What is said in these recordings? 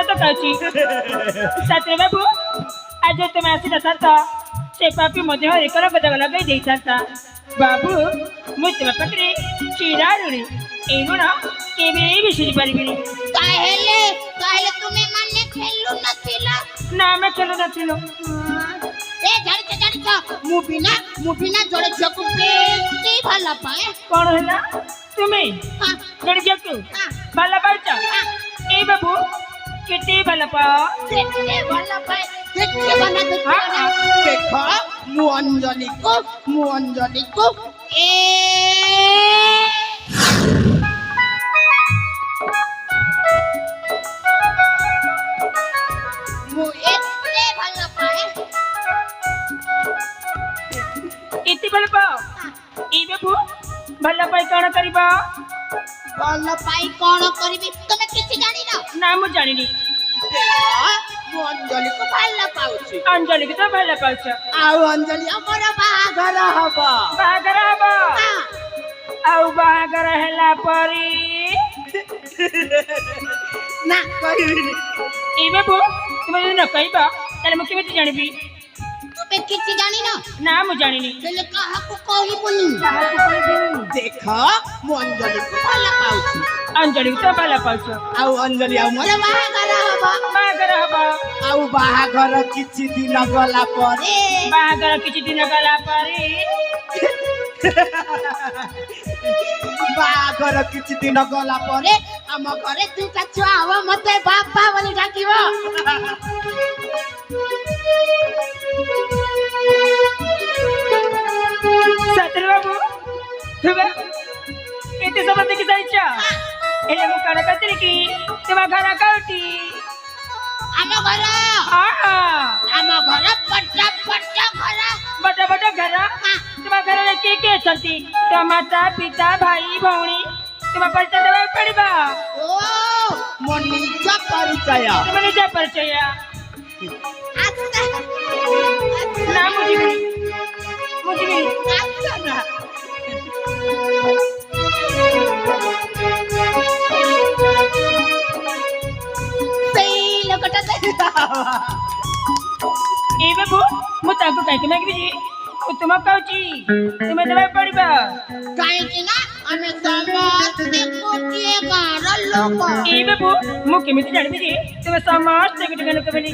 ସତ କହୁଛି ସାଥିରେ ବାବୁ ଆଜି ତୁମେ ଆସିନଥାନ୍ତା ସେ ପାପି ମଧ୍ୟ ଏକର ପଦକ ଲଗାଇ ଦେଇଥାନ୍ତା ବାବୁ ମୁଁ ତୁମ ପାଖରେ ଚିରା ଋଣୀ এই ଋଣ କେବେ ବି ଶୁଝି ପାରିବିନି তাহলে তুমি মানে খেলু নথিল ନା ଆମେ ଖେଳୁ ନଥିଲୁ এ জানিছ ମୁଁ ବିନା ଜଣେ ଝିଅକୁ ବେଶୀ ଭଲ ପାଏ କଣ ହେଲା ତୁମେ ହଁ, ଜଣେ ଝିଅକୁ ହଁ, ଭଲ ପାଉଛ ହଁ, এই ବାବୁ କେତେ ଭଲ ପାଅ କେତେ ଭଲ ପାଏ ଦେଖିବ ନା ଦେଖ ମୁଁ ଅଞ୍ଜଲିକୁ ଏ ମୁଁ ଏତେ ଭଲ ପାଏ ଏତେ ଭଲ ପାଅ এই ବାବୁ ଭଲ ପାଇ କଣ କରିବ ଭଲ ପାଇ କଣ କରିବି ତମେ କିଛି ଜାଣିନ ନା ମୁଁ ଜାଣିନି ମୁଁ ଅଞ୍ଜଲିକୁ ଭଲ ପାଉଛି ଅଞ୍ଜଲିକୁ ତ ଭଲ ପାଉଛ ଆଉ ଅଞ୍ଜଲି ଆମର ବାହାଘର ହବ ବାହାଘର ହବ ଆଉ ବାହାଘର ହେଲା ପରେ ନା କହିବିନି এই ବାବୁ ତୁମେ ଯଦି ନ କହିବ ତାହେଲେ ମୁଁ କେମିତି ଜାଣିବି ତୁମେ କିଛି ଜାଣିନ ନା ମୁଁ ଜାଣିନି ହେଲେ କାହାକୁ କହିବୁନି କାହାକୁ କହିବିନି ଦେଖ ମୁଁ ଅଞ୍ଜଲିକୁ ଭଲ ପାଉଛି ଅଞ୍ଜଲିକୁ ତ ଭଲ ପାଉଛ ଆଉ ଅଞ୍ଜଲି ଆଉ ମୋର ବାହାଘର ହବ ବାହାଘର ହବ ଆଉ ବାହାଘର କିଛି ଦିନ ଗଲା ପରେ ବାହାଘର କିଛି ଦିନ ଗଲା ପରେ ବାହାଘର କିଛି ଦିନ ଗଲା ପରେ ଆମ ଘରେ ଦୁଇଟା ଛୁଆ ହବ ମତେ ବାପା ବୋଲି ଡାକିବ ସତରେ ବାବୁ ତୁମେ ଏତେ ସମୟ ଦେଖି ଯାଇଛ ହେଲେ ମୁଁ କଣ କହିଥିଲି କି ତୁମ ଘର କୋଉଠି ଆମ ଘର ବଡ ବଡ ଘର ତୁମ ଘରରେ କିଏ କିଏ ଅଛନ୍ତି ତୁମ ମାତା ପିତା ଭାଇ ଭଉଣୀ ତୁମ ପରିଚୟ ଦେବାକୁ ପଡିବ ଓ ମୋ ନିଜ ପରିଚୟ ତୁମ ନିଜ ପରିଚୟ ଆଚ୍ଛା ନା ମୁଁ ଯିବିନି ଆଚ୍ଛା ନା ସେଇ ଲୋକଟା এই বাবু ମୁଁ ତାଙ୍କୁ କାହିଁକି ମାଗିବି ମୁଁ ତୁମକୁ କହୁଛି ତୁମେ ଦେବାକୁ ପଡିବ କାହିଁକି ନା ଆମେ ସମସ୍ତେ ଗୋଟିଏ ଗାଁର ଲୋକ এই ବାବୁ ମୁଁ କେମିତି ଜାଣିବି ଯେ ତୁମେ ସମସ୍ତେ ଗୋଟେ ଲୋକ ବୋଲି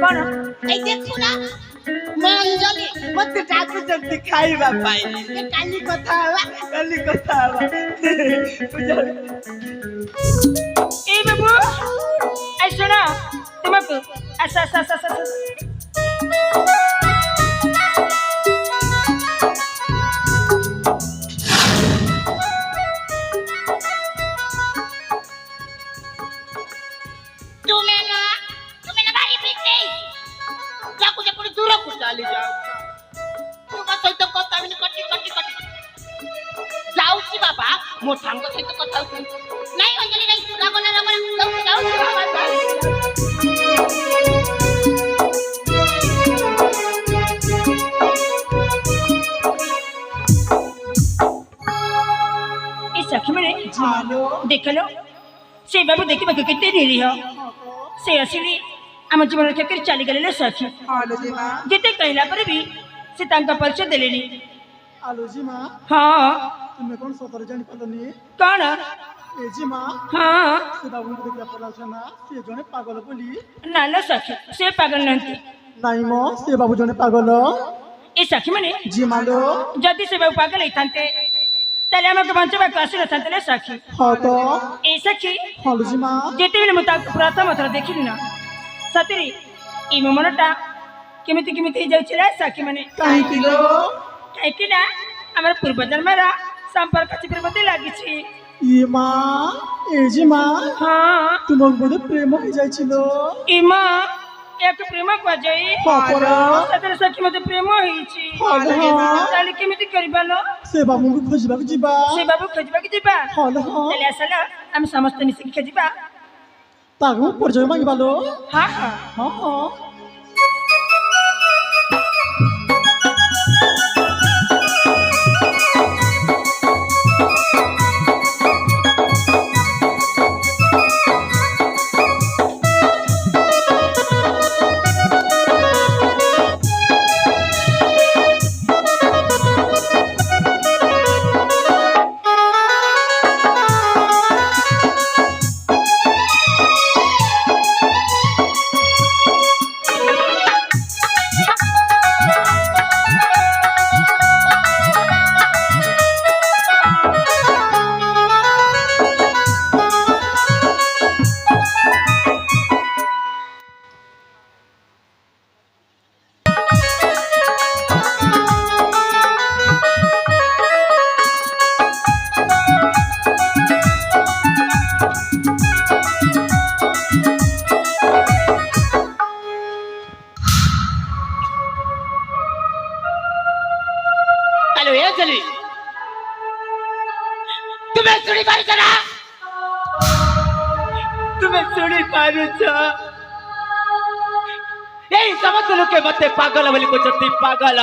କଣ ଏଇ ଦେଖୁନା ମୁଁ ଅଞ୍ଜଲି ମତେ ଡାକୁଛନ୍ତି ଖାଇବା ପାଇଁ କାଲି କଥା ହବା এই বাবু এই শোন তোমাকে আচ্ছা আচ্ছা আচ্ছা আচ্ছা তুমি না বাড়ি ফিরতে যাকু যে পুরো দূরକୁ চালি যাও তোমার সହିତ কথা আমি কটি যাଉଛି বাবা ମୋ ସାଙ୍ଗ ସହିତ କଥା ହଉଛି ନାଇଁ ଅଞ୍ଜଲି ନାଇଁ ରାଗନା ଯାଉଛି ବାବା এই সাক্ষী মানে দেখলো সেই বাবু ଦେଖିବାକୁ କେତେ ନିରୀହ ସେ ଆସିଲି ଆମ ଜୀବନ କ୍ଷେତ୍ରରେ ଚାଲିଗଲେ ସାକ୍ଷୀ ଯେତେ କହିଲା ପରେ ବି ସେ ତାଙ୍କ ପରିଚୟ ଦେଲେନି ଆଲୋଜି ମା ହଁ ତୁମେ କଣ ସତରେ ଜାଣିପାରିଲନି କଣ ଏଜି ମା ହଁ ସେ ବାବୁଙ୍କୁ ଦେଖିଲା ପଡାଉଛି ନା ସେ ଜଣେ ପାଗଳ ବୋଲି ନା ନା ସାକ୍ଷୀ ସେ ପାଗଳ ନାହାନ୍ତି ନାଇଁ ମ ସେ ବାବୁ ଜଣେ ପାଗଳ ଏ ସାକ୍ଷୀ ମାନେ ଜି ମାଲୋ ଯଦି ସେ ବାବୁ ପାଗଳ ହେଇଥାନ୍ତେ ତାହେଲେ ଆମକୁ ବଞ୍ଚିବାକୁ ଆସିନଥାନ୍ତେ ନା ସାକ୍ଷୀ ହଁ ତ এই ସାକ୍ଷୀ ଆଲୋଜି ମା ଯେତେବେଳେ ମୁଁ ତାକୁ ପ୍ରଥମ ଥର ଦେଖିଲି ନା ସତରେ এই ମୋ ମନଟା କେମିତି ହେଇଯାଉଛି ନା ସାକ୍ଷୀ ମାନେ କାହିଁକି ଲୋ କାହିଁକି ନା ଆମର ପୂର୍ବ ଜନ୍ମର ସମ୍ପର୍କ ଚିତ୍ର ମତେ ଲାଗିଛି ଇଏ ମା ଏଜି ମା ହଁ ତୁମକୁ ବୋଧେ ପ୍ରେମ ହେଇଯାଇছিল এই মা এক প্রেম କୁହାଯାଏ ସତରେ ସାକ୍ଷୀ ମତେ ପ୍ରେମ ହେଇଛି ତାହେଲେ କେମିତି କରିବା ଲୋ ସେ ବାବୁଙ୍କୁ ଖୋଜିବାକୁ ଯିବା ସେ ବାବୁ ଖୋଜିବାକୁ ଯିବା ତାହେଲେ ଆସଲ ଆମେ ସମସ୍ତେ ମିଶିକି ଖୋଜିବା ତାକୁ ପରିଚୟ ମାଗିବା ଲୋ ହଁ ହଁ ଶୁଣି ପାରୁଛ ନା? ତୁମେ ଶୁଣି ପାରୁଛ? এই ସମସ୍ତ ଲୋକେ ମତେ ପାଗଳ ବୋଲି କହୁଛନ୍ତି, ପାଗଳ।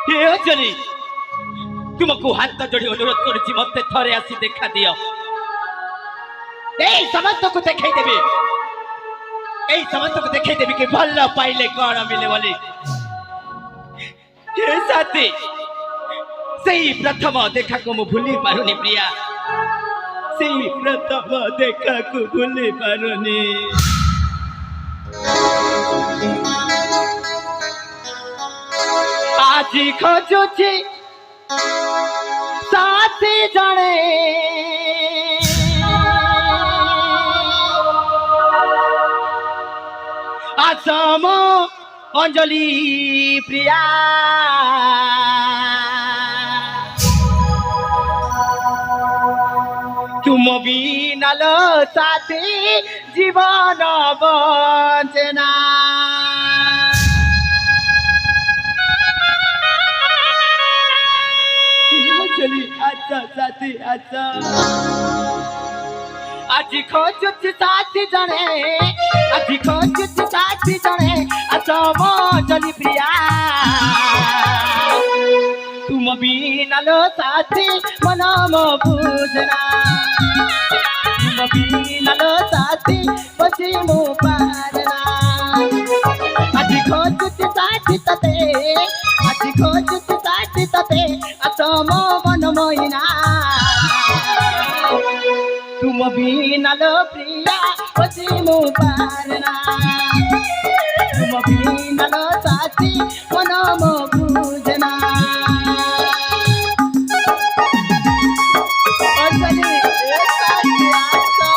ହେ ଅଞ୍ଜଳି, ତୁମକୁ ହାତ ଯୋଡ଼ି ଅନୁରୋଧ କରୁଛି, ମତେ ଥରେ ଆସି ଦେଖା ଦିଅ। এই ସମସ୍ତଙ୍କୁ ଦେଖେଇଦେବି, এই ସମସ୍ତଙ୍କୁ ଦେଖେଇଦେବି କି ଭଲ ପାଇଲେ କଣ ମିଳେ ବୋଲି। ହେ ସାଥୀ, ସେଇ ପ୍ରଥମ ଦେଖାକୁ ମୁଁ ଭୁଲି ପାରୁନି ପ୍ରିୟା, ସେଇ ପ୍ରଥମ ଦେଖାକୁ ଭୁଲି ପାରୁନି। ଆଜି ଖୋଜୁଛି ସାଥୀ ଜଣେ, ଆସମ ଅଞ୍ଜଳି ପ୍ରିୟା। ତୁମ ବିନାଲ ସାଥୀ জীবন বঞ্চে না। অঞ্জলি আচ্ছা সাথী আচ্ছা, আজি খোঁজুছি সাথী জনে, আজি খোঁজুছি সাথী জনে, আসম অঞ্জলি প্রিয়া। তুম বিনালো সাথী মন মো বুঝনা, তুম বিনালো সাথী বসি মু পারনা। আজি খোঁজুছি সাথী ততে, আজি খোঁজুছি সাথী ততে, আসম মন মইনা। তুম বিনালো প্রিয়া বসি মু পারনা, তুম বিনালো সাথী মন মো বুঝনা। অঞ্জলি সাথী আসো।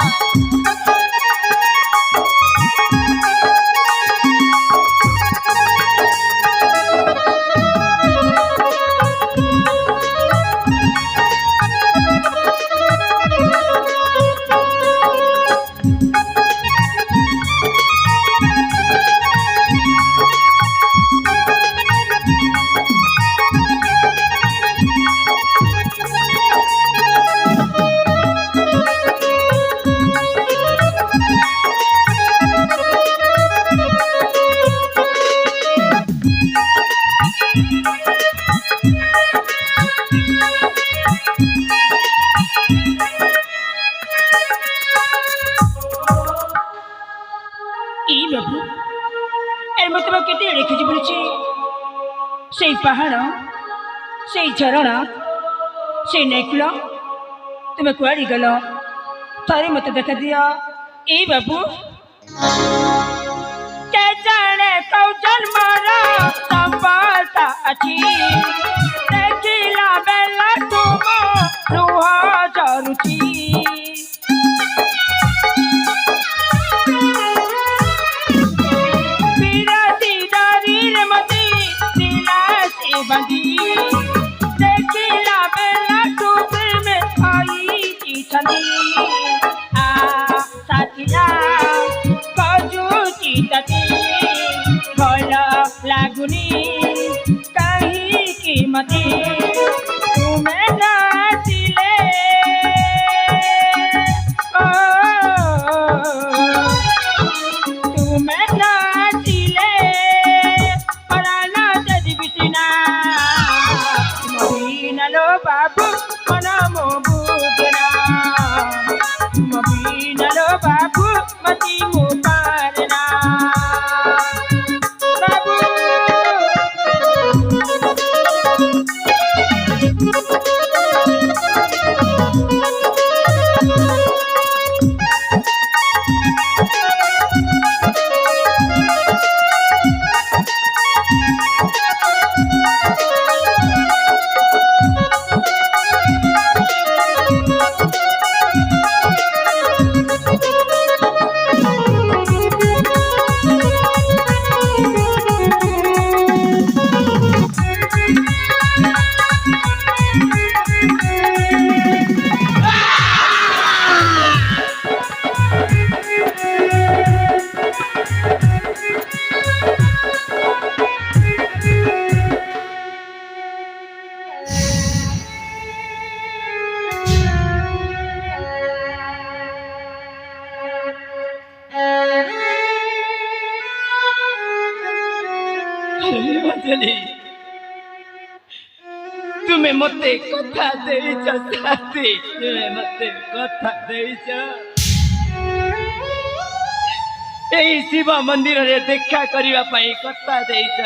এই বাবু, এর মধ্যে তোমাকে কেটে রেখেছি বলেছি, সেই পাহাড়, সেই ঝরଣା, সেই নেকল, তুমি কুয়াড়ি গেল, ଥରେ মতো দেখা দিও। এই বাবু, কে জানে কৌ জন্মর সম্পর্ক আছে, দেখিলা বেলা তুম লুহ ঝরুছি। बंदी देखिला बेला टूपे में आई की छली, आ साथिया कजू चितती भल लागुनी कहीं की କଲି ତୁମେ ମତେ କଥା ଦେଇଛ ସାଥୀ, ତୁମେ ମତେ କଥା ଦେଇଛ এই শিব মন্দিরে দেখা করিবা পাই কথা ଦେଇଛ।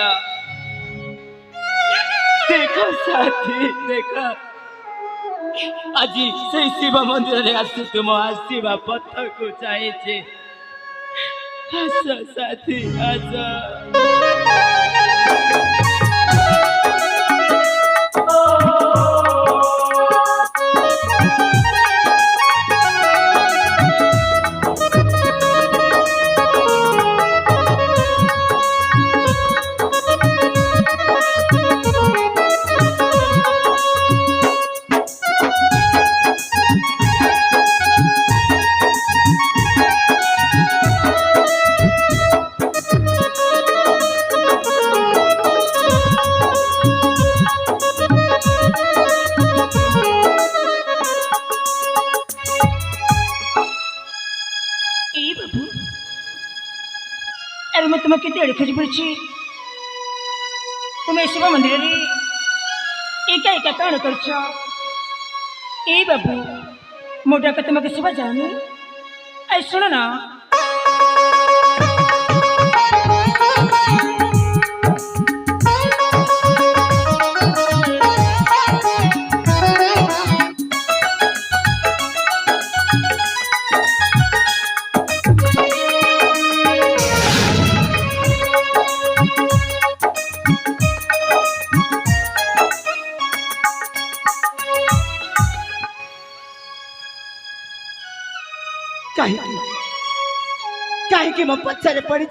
দেখ সাথী দেখ আজি সেই শিব মন্দিরে আসি তুম আসিবা পথକୁ চাইছে। আস সাথী আস। अरे मैं तुम्हें कितने खोज पड़ी तुम्हें शिव मंदिर एका एका कौन कर बाबू मोटा का तुम्हें शिव जानी ऐ सुनो ना कहीं कहीं कि मैं पत्थर पड़ी